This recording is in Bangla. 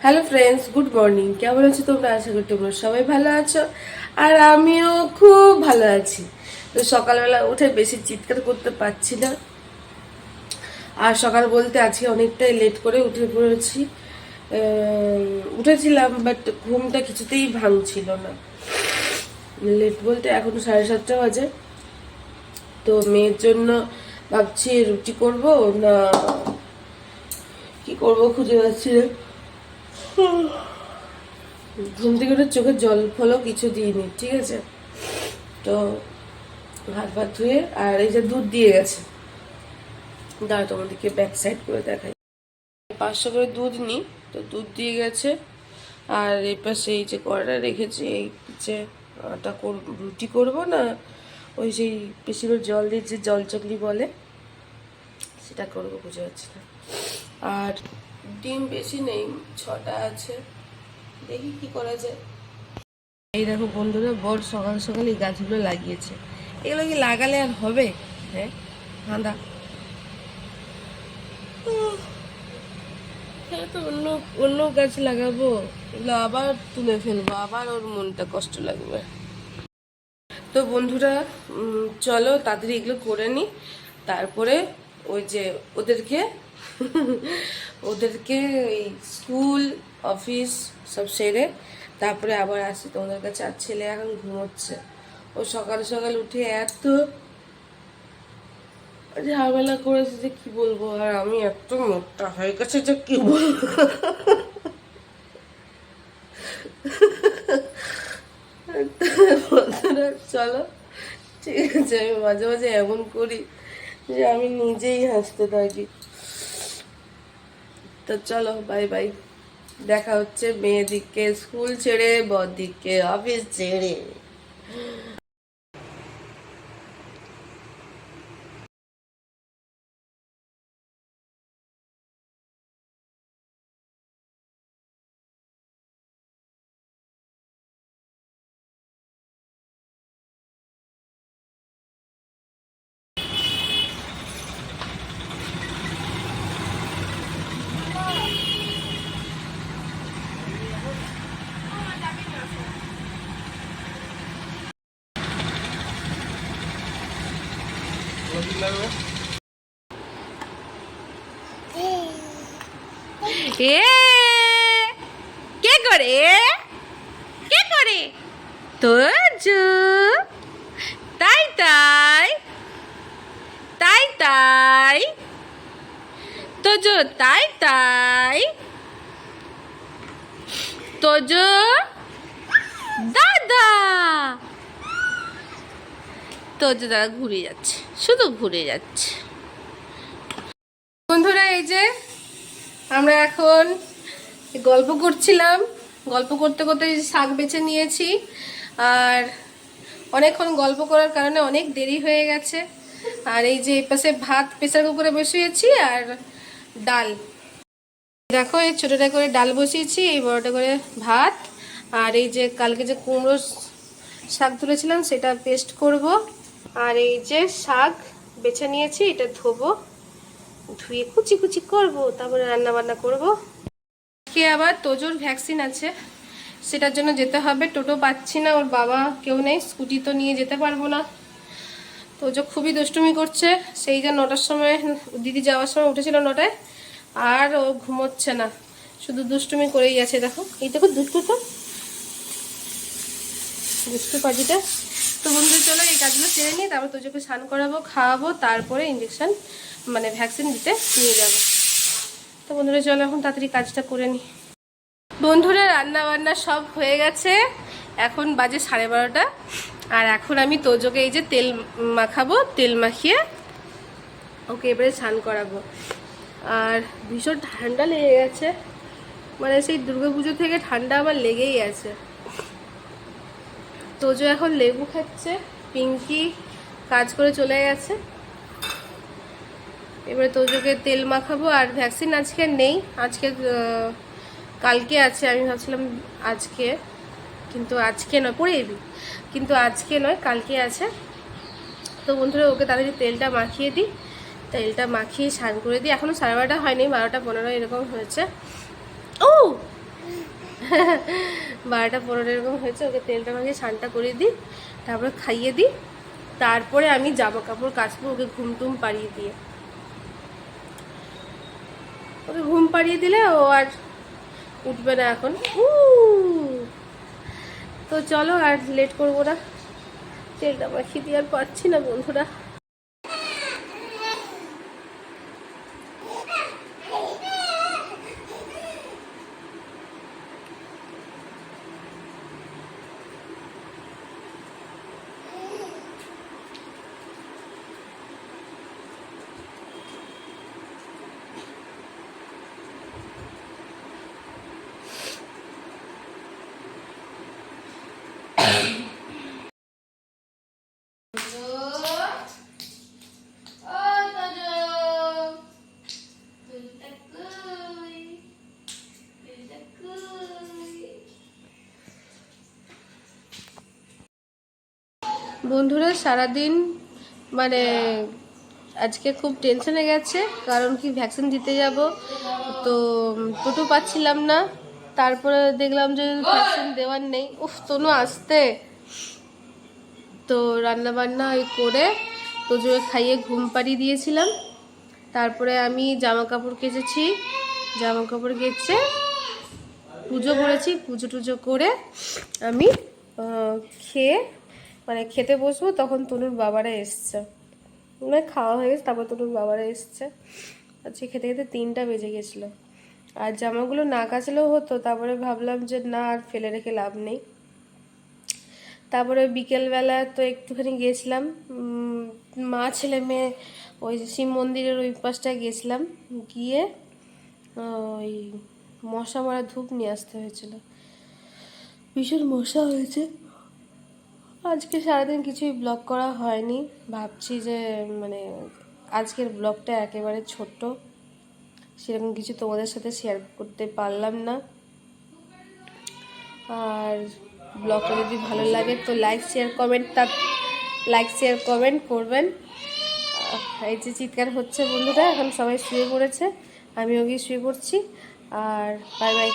Hello friends, good morning. কেমন আছো তোমরা? আশা করি তোমরা সবাই ভালো আছো, আর আমিও খুব ভালো আছি। তো সকালবেলা উঠে বেশি চিৎকার করতে পারছি না, আর সকাল বলতে আজকে অনেকটাই লেট করে উঠে পড়েছি। উঠেছিলাম, বাট ঘুমটা কিছুতেই ভাঙছিল না। লেট বলতে এখন 7:30 বাজে। তো মেয়ের জন্য ভাবছি রুটি করব না কি করব, খুঁজে পাচ্ছি না। ঘুম থেকে উঠে চোখে জল ফলও কিছু দিইনি, ঠিক আছে? তো হাত পা ধুয়ে, আর এই যে দুধ দিয়ে গেছে, দাঁড়া তোমাদেরকে ব্যাক সাইড করে দেখাই। 500 করে দুধ নিই, তো দুধ দিয়ে গেছে। আর এই পাশে এই যে কড়াটা রেখেছি, এই যে আটা রুটি করব না ওই সেই বেশি করে জল দিয়ে যে জল চকলি বলে সেটা করবো, বুঝে যাচ্ছি না। আর ডিম বেশি নেই, 6টা আছে, দেখি কি করা যায়। এই দেখো বন্ধুরা, বড় সকাল সকাল এই গাছগুলো লাগিয়েছে। এগুলো কি লাগালে আর হবে? হ্যাঁ, ঠান্ডা তো অন্য অন্য গাছ লাগাবো, এগুলো আবার তুলে ফেলবো, আবার ওর মনটা কষ্ট লাগবে। তো বন্ধুরা, চলো তাড়াতাড়ি এগুলো করে নি, তারপরে ওই যে ওদেরকে ওদেরকে এই স্কুল অফিস সব সেরে তারপরে আবার আসি তোমাদের কাছে। আর ছেলে এখন ঘুমোচ্ছে, ও সকাল সকাল উঠে এত ঝামেলা করেছে যে কি বলবো। আর আমি এত মোটা হয়ে গেছে যে কি বলবো। বন্ধুরা চলো, ঠিক আছে, আমি মাঝে মাঝে এমন করি যে আমি নিজেই হাসতে থাকি। তো চলো, বাই বাই, দেখা হচ্ছে মেয়েদিকে স্কুল ছেড়ে, বড়দিকে অফিস ছেড়ে। এ কে করে কে করে তোজো তাই তাই তাই তাই তোজো তাই তাই তোজো দাদা তোজো দাদা ঘুরে যাচ্ছে, শুধু ঘুরে যাচ্ছে। বন্ধুরা, এই যে আমরা এখন গল্প করছিলাম, গল্প করতে করতে শাক বেছে নিয়েছি, আর অনেকক্ষণ গল্প করার কারণে অনেক দেরি হয়ে গেছে। আর এই যে এই পাশে ভাত প্রেসার কুকারে বসিয়েছি, আর ডাল দেখো, এই ছোটোটা করে ডাল বসিয়েছি, এই বড়টা করে ভাত। আর এই যে কালকে যে কুমড়ো শাক তুলেছিলাম সেটা পেস্ট করব। আর এই যে শাক বেছে নিয়েছি, এটা ধোবো, ধুয়ে কুচি কুচি করবো, তারপরে রান্না বান্না করবো। আজকে আবার তোজোর ভ্যাকসিন আছে, সেটার জন্য যেতে হবে। টোটো পাচ্ছি না, ওর বাবা কেউ নেই, স্কুটি তো নিয়ে যেতে পারবো না। তোজো খুবই দুষ্টুমি করছে, সেই যে 9টার সময় দিদি যাওয়ার সময় উঠেছিল 9টায়, আর ও ঘুমোচ্ছে না, শুধু দুষ্টুমি করেই আছে। দেখো, এই দেখো দুষ্টুটা, দুষ্টু পাজিটা। তো বন্ধুরা চলো এই কাজগুলো সেরে নিই, তারপর তোজোকে স্নান করাবো, খাওয়াবো, তারপরে ইঞ্জেকশন মানে ভ্যাকসিন দিতে নিয়ে যাবো। তো বন্ধুরা চলো এখন তাড়াতাড়ি কাজটা করে নিই। বন্ধুরা, রান্না বান্না সব হয়ে গেছে, এখন বাজে 12:30। আর এখন আমি তোজোকে এই যে তেল মাখাবো, তেল মাখিয়ে ওকে এবারে স্নান করাবো। আর ভীষণ ঠান্ডা লেগে গেছে, মানে সেই দুর্গাপুজো থেকে ঠান্ডা আমার লেগেই আছে। তোজো এখন লেবু খাচ্ছে, পিঙ্কি কাজ করে চলে গেছে। এবারে তোজোকে তেল মাখাবো। আর ভ্যাকসিন আজকে নেই, আজকে কালকে আছে। আমি ভাবছিলাম আজকে, কিন্তু আজকে নয়, পরে এবি, কিন্তু আজকে নয়, কালকে আছে। তো বন্ধুরা ওকে তাড়াতাড়ি তেলটা মাখিয়ে দিই, স্নান করে দিই। এখনও 12:30 হয়নি, 12:15 এরকম হয়েছে। ও 12টা 15 এরকম হয়েছে। ওকে তেলটা মাখিয়ে স্নানটা করে দিই, তারপরে খাইয়ে দিই, তারপরে আমি জামা কাপড় কাচবো ওকে ঘুম টুম পাড়িয়ে দিয়ে। ওকে ঘুম পাড়িয়ে দিলে ও আর উঠবে না এখন। তো চলো আর লেট করবো না, তেলটা মাখিয়ে দিয়ে আর পাচ্ছি না বন্ধুরা। বন্ধুরা সারাদিন মানে আজকে খুব টেনশনে গেছে, কারণ কি ভ্যাকসিন দিতে যাব, তো টোটো পাচ্ছিলাম না। তারপরে দেখলাম যে ভ্যাকসিন দেওয়ার নেই। উফ তনু আসতে, তো রান্না বান্না ওই করে তোজোকে খাইয়ে ঘুম পাড়িয়ে দিয়েছিলাম। তারপরে আমি জামা কাপড় কেচেছি, জামা কাপড় কেচে পুজো করেছি, পুজো টুজো করে আমি খেয়ে মানে খেতে বসবো। তখন তনুর বাবারা এসছে, মানে খাওয়া হয়ে গেছে, তারপর তনুর বাবারা এসছে। আজকে খেতে খেতে 3টা বেজে গেছিলো। আর জামাগুলো না কাচলেও হতো, তারপরে ভাবলাম যে না আর ফেলে রেখে লাভ নেই। তারপরে বিকেলবেলা তো একটুখানি গিয়েছিলাম, মা ছেলে মেয়ে ওই শিব মন্দিরের ওই পাশটায় গিয়েছিলাম, গিয়ে ওই মশা মারা ধূপ নিয়ে আসতে হয়েছিল। ভীষণ মশা হয়েছে। আজকে সারাদিন কিছুই ব্লগ করা হয়নি, ভাবছি যে মানে আজকের ব্লগটা একেবারে ছোট্ট, সেরকম কিছু তোমাদের সাথে শেয়ার করতে পারলাম না। আর ব্লগটা যদি ভালো লাগে তো লাইক শেয়ার কমেন্ট করবেন। এই যে চিৎকার হচ্ছে বন্ধুরা, এখন সবাই শুয়ে পড়েছে, আমিও গিয়ে শুয়ে পড়ছি। আর বাই বাই।